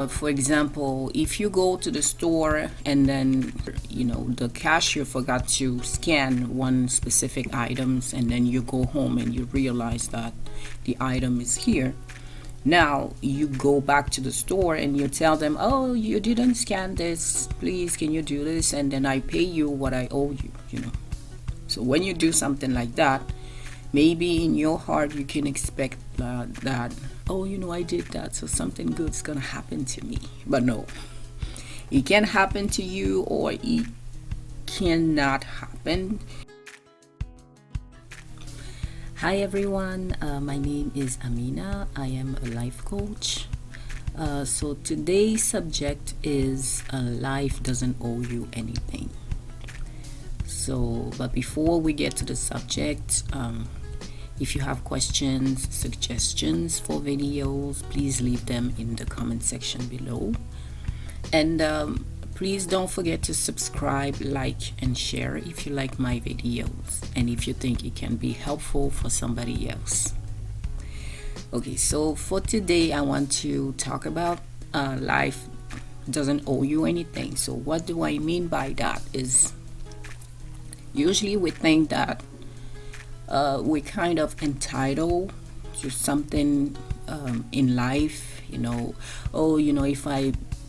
For example, if you go to the store and then the cashier forgot to scan one specific items, and then you go home and you realize that the item is here. Now you go back to the store and you tell them, oh, you didn't scan this, please can you do this, and then I pay you what I owe you. So when you do something like that, maybe in your heart you can expect that, oh, I did that, so something good's gonna happen to me. But no, it can happen to you or it cannot happen. Hi everyone, my name is Amina. I am a life coach. So today's subject is life doesn't owe you anything. But before we get to the subject, if you have questions, suggestions for videos, please leave them in the comment section below. And please don't forget to subscribe, like, and share if you like my videos and if you think it can be helpful for somebody else. Okay, so for today, I want to talk about life doesn't owe you anything. So what do I mean by that is, usually we think that we're kind of entitled to something in life.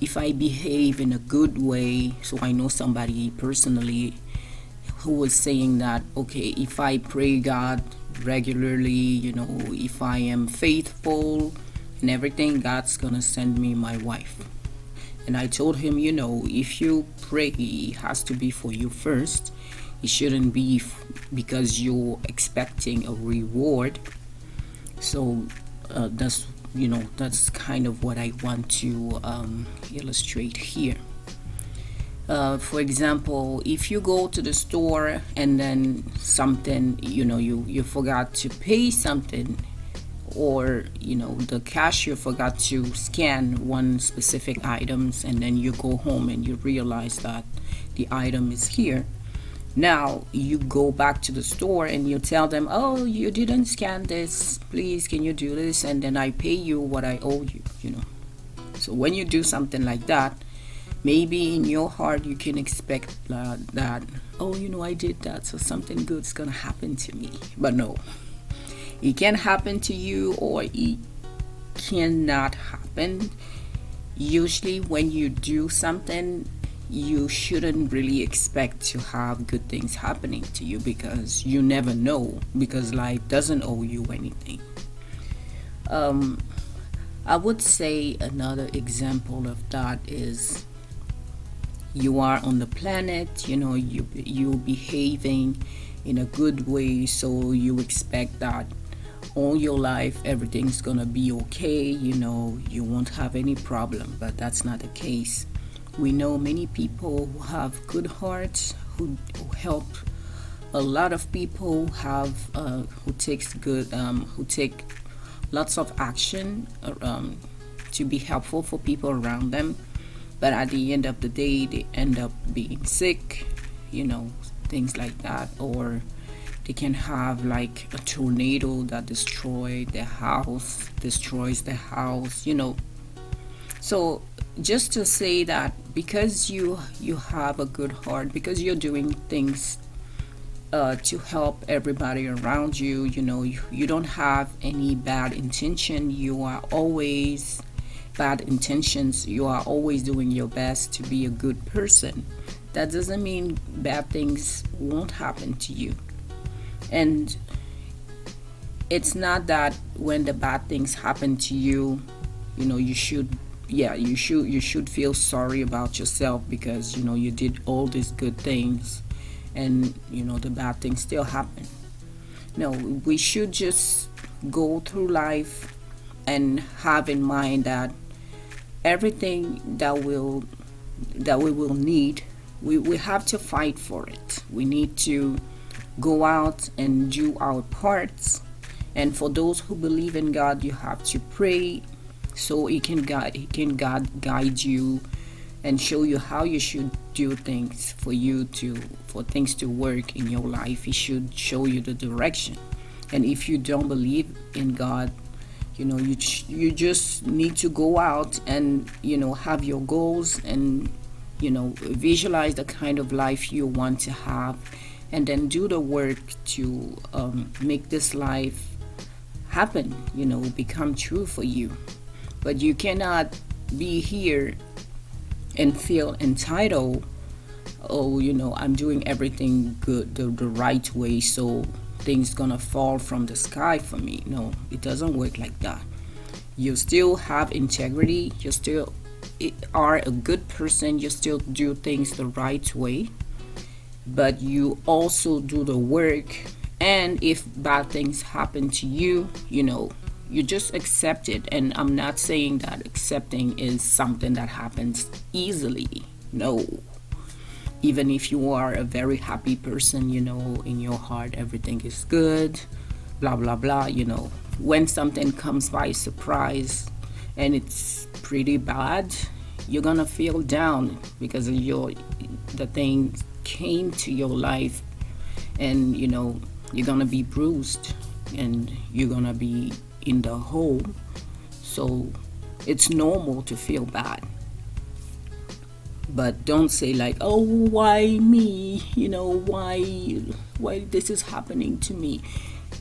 If I behave in a good way. So I know somebody personally who was saying that, okay, if I pray God regularly, if I am faithful and everything, God's gonna send me my wife. And I told him, if you pray, it has to be for you first. It shouldn't be because you're expecting a reward. So that's kind of what I want to illustrate here. For example, if you go to the store and then something, you forgot to pay something, or the cashier forgot to scan one specific items, and then you go home and you realize that the item is here. Now you go back to the store and you tell them, oh, you didn't scan this, please can you do this, and then I pay you what I owe you. So when you do something like that, maybe in your heart you can expect that, oh, I did that, so something good's gonna happen to me. But no, it can happen to you or it cannot happen. Usually when you do something, you shouldn't really expect to have good things happening to you, because you never know, because life doesn't owe you anything. I would say another example of that is, you are on the planet, you're behaving in a good way, so you expect that all your life everything's gonna be okay, you won't have any problem. But that's not the case. We know many people who have good hearts, who help a lot of people, who take lots of action to be helpful for people around them. But at the end of the day, they end up being sick, things like that. Or they can have like a tornado that destroys their house. So just to say that, because you have a good heart, because you're doing things to help everybody around you, you don't have any bad intention. You are always doing your best to be a good person. That doesn't mean bad things won't happen to you. And it's not that when the bad things happen to you, you should feel sorry about yourself, because you did all these good things and the bad things still happen. No, we should just go through life and have in mind that everything that we will need, we have to fight for it. We need to go out and do our parts. And for those who believe in God, you have to pray, so He can guide you and show you how you should do things for things to work in your life. He should show you the direction. And if you don't believe in God, You just need to go out and have your goals, and visualize the kind of life you want to have, and then do the work to make this life happen, become true for you. But you cannot be here and feel entitled. Oh, I'm doing everything good, the right way, so things gonna fall from the sky for me. No, it doesn't work like that. You still have integrity, you still are a good person, you still do things the right way, but you also do the work. And if bad things happen to you, you just accept it. And I'm not saying that accepting is something that happens easily. No. Even if you are a very happy person, in your heart everything is good, blah blah blah, when something comes by surprise and it's pretty bad, you're gonna feel down because the thing came to your life, and you're gonna be bruised and you're gonna be in the hole. So it's normal to feel bad, but don't say like, oh, why me, why this is happening to me.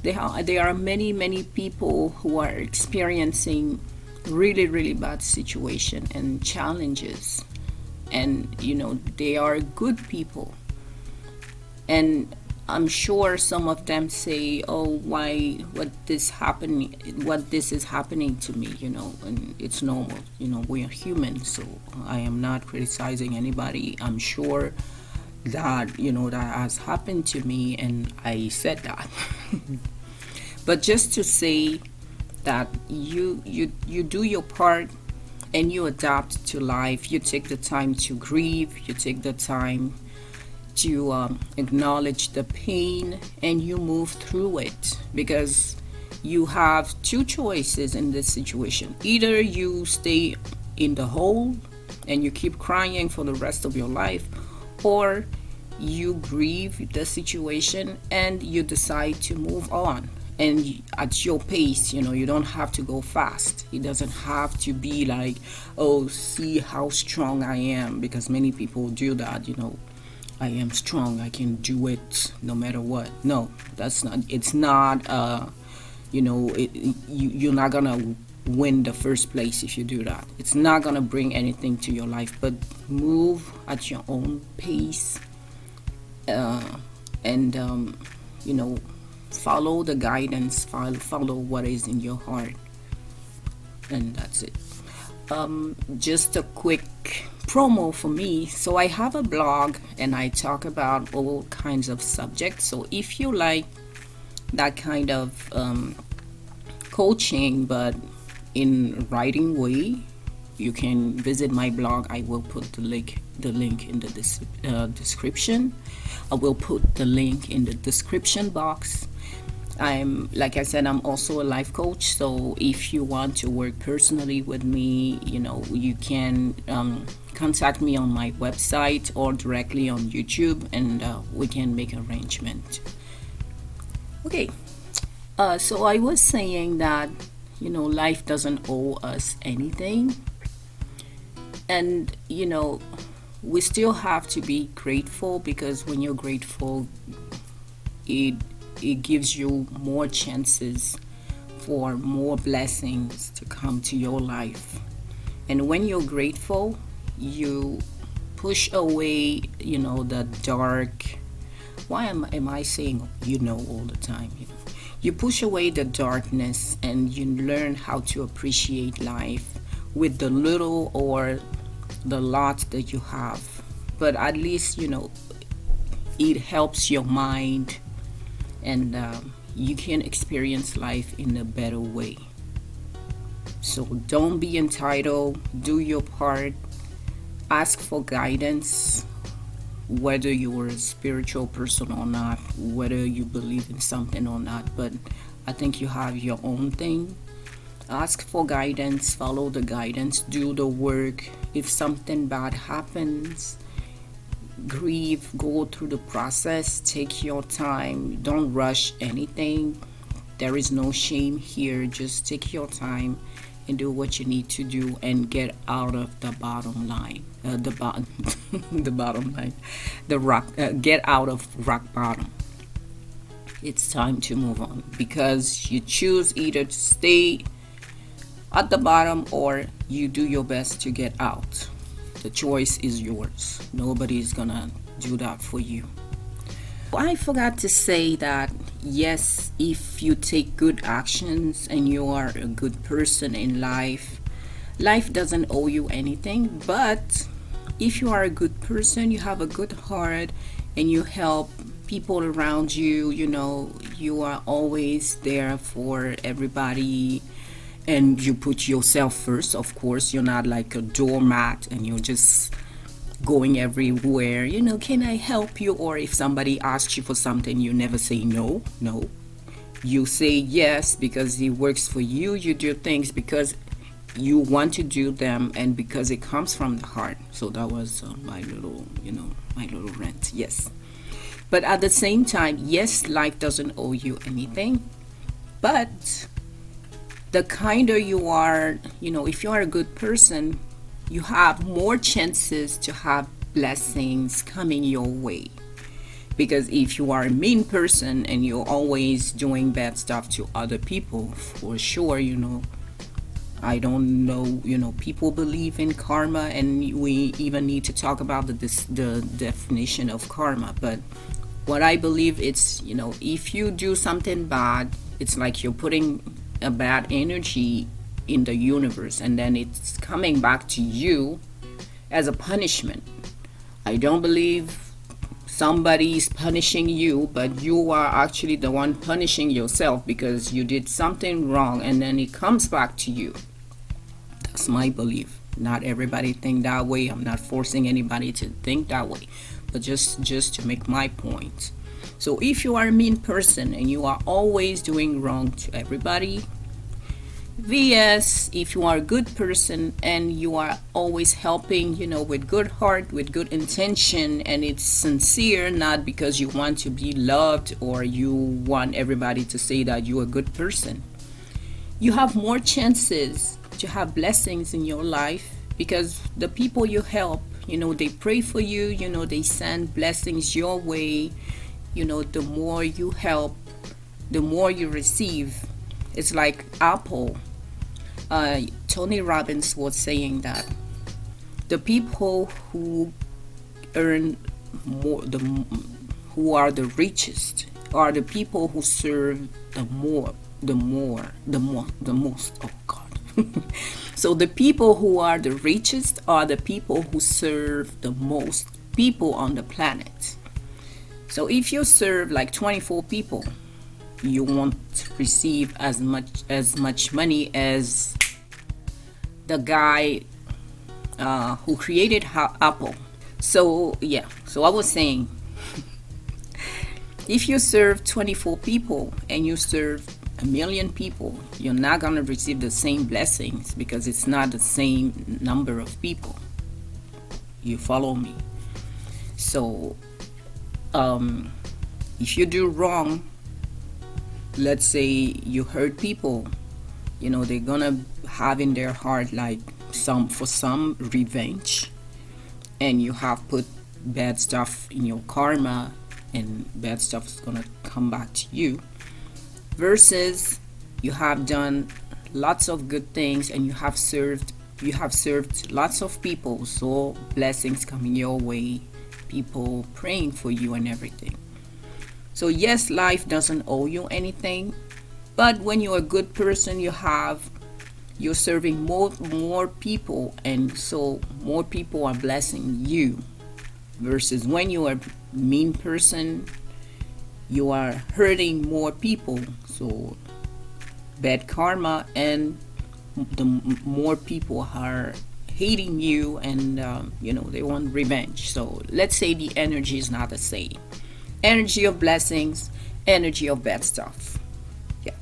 There are many people who are experiencing really really bad situation and challenges, and they are good people. And I'm sure some of them say, oh, why, what this is happening to me, and it's normal. We are human, so I am not criticizing anybody. I'm sure that that has happened to me, and I said that. But just to say that you do your part and you adapt to life. You take the time to grieve, you take the time to acknowledge the pain, and you move through it, because you have two choices in this situation. Either you stay in the hole and you keep crying for the rest of your life, or you grieve the situation and you decide to move on, and at your pace. You don't have to go fast. It doesn't have to be like, oh, see how strong I am, because many people do that. I am strong, I can do it no matter what. No, that's not, it's not you're not gonna win the first place if you do that. It's not gonna bring anything to your life. But move at your own pace, and follow the guidance, follow what is in your heart, and that's it. Just a quick promo for me. So I have a blog and I talk about all kinds of subjects. So if you like that kind of coaching but in writing way, you can visit my blog. I will put the link in the description. I will put the link in the description box. Like I said, I'm also a life coach. So if you want to work personally with me, you can contact me on my website or directly on YouTube, and we can make arrangement. Okay. So I was saying that life doesn't owe us anything, and we still have to be grateful, because when you're grateful, it gives you more chances for more blessings to come to your life. And when you're grateful, you push away the dark. Why am I saying all the time? You push away the darkness, and you learn how to appreciate life with the little or the lot that you have. But at least it helps your mind, and you can experience life in a better way. So don't be entitled. Do your part. Ask for guidance, whether you're a spiritual person or not, whether you believe in something or not. But I think you have your own thing. Ask for guidance, follow the guidance, do the work. If something bad happens, grieve, go through the process, take your time, don't rush anything. There is no shame here. Just take your time and do what you need to do and get out of the bottom line. The bottom, the bottom line, the rock. Get out of rock bottom. It's time to move on because you choose either to stay at the bottom or you do your best to get out. The choice is yours. Nobody's gonna do that for you. I forgot to say that yes, if you take good actions and you are a good person in life, life doesn't owe you anything. But if you are a good person, you have a good heart, and you help people around you, you are always there for everybody, and you put yourself first. Of course, you're not like a doormat and you're just going everywhere, can I help you? Or if somebody asks you for something, you never say no. No, you say yes because it works for you. You do things because you want to do them and because it comes from the heart. So that was my little rant. Yes, but at the same time, yes, life doesn't owe you anything, but the kinder you are, if you are a good person, you have more chances to have blessings coming your way. Because if you are a mean person and you're always doing bad stuff to other people, for sure, I don't know, people believe in karma, and we even need to talk about the definition of karma. But what I believe, it's, if you do something bad, it's like you're putting a bad energy in the universe, and then it's coming back to you as a punishment. I don't believe somebody is punishing you, but you are actually the one punishing yourself because you did something wrong, and then it comes back to you. That's my belief. Not everybody think that way. I'm not forcing anybody to think that way, but just to make my point. So if you are a mean person and you are always doing wrong to everybody, vs if you are a good person and you are always helping, with good heart, with good intention, and it's sincere, not because you want to be loved or you want everybody to say that you're a good person, you have more chances to have blessings in your life because the people you help, they pray for you, they send blessings your way. The more you help, the more you receive. It's like Apple. Tony Robbins was saying that the people who earn more, who are the richest, are the people who serve the most. Oh God! So the people who are the richest are the people who serve the most people on the planet. So if you serve like 24 people, you won't receive as much money as the guy who created Apple. So yeah, so I was saying, if you serve 24 people and you serve 1,000,000 people, you're not gonna receive the same blessings because it's not the same number of people. You follow me? So if you do wrong, let's say you hurt people, they're gonna have in their heart like some revenge, and you have put bad stuff in your karma, and bad stuff is gonna come back to you, versus you have done lots of good things and you have served lots of people, so blessings coming your way, people praying for you and everything. So yes, life doesn't owe you anything, but when you're a good person, you're serving more people, and so more people are blessing you, versus when you are a mean person, you are hurting more people. So bad karma, and the more people are hating you, and they want revenge. So let's say the energy is not the same. Energy of blessings, energy of bad stuff. Yeah.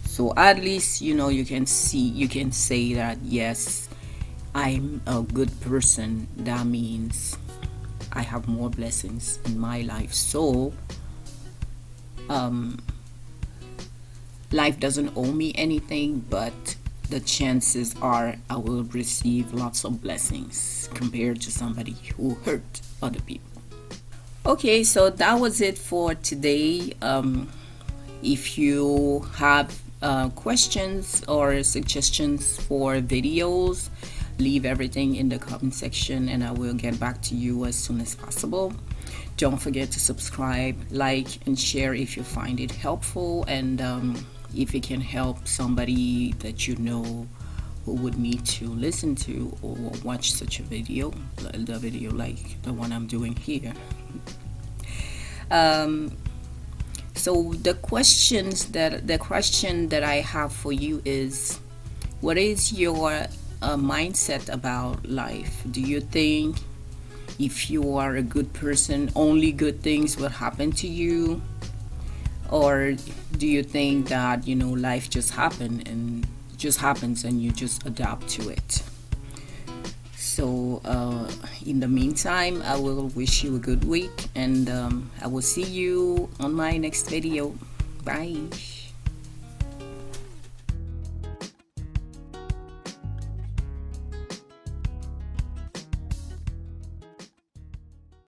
So at least you can say that yes, I'm a good person. That means I have more blessings in my life. So life doesn't owe me anything, but the chances are I will receive lots of blessings compared to somebody who hurt other people. Okay, so that was it for today. If you have questions or suggestions for videos, leave everything in the comment section and I will get back to you as soon as possible. Don't forget to subscribe, like, and share if you find it helpful, and if it can help somebody that you know who would need to listen to or watch such a video, the video like the one I'm doing here. So the question that I have for you is, what is your mindset about life? Do you think if you are a good person, only good things will happen to you? Or do you think that, life just happens and you just adapt to it? So in the meantime, I will wish you a good week, and I will see you on my next video. Bye.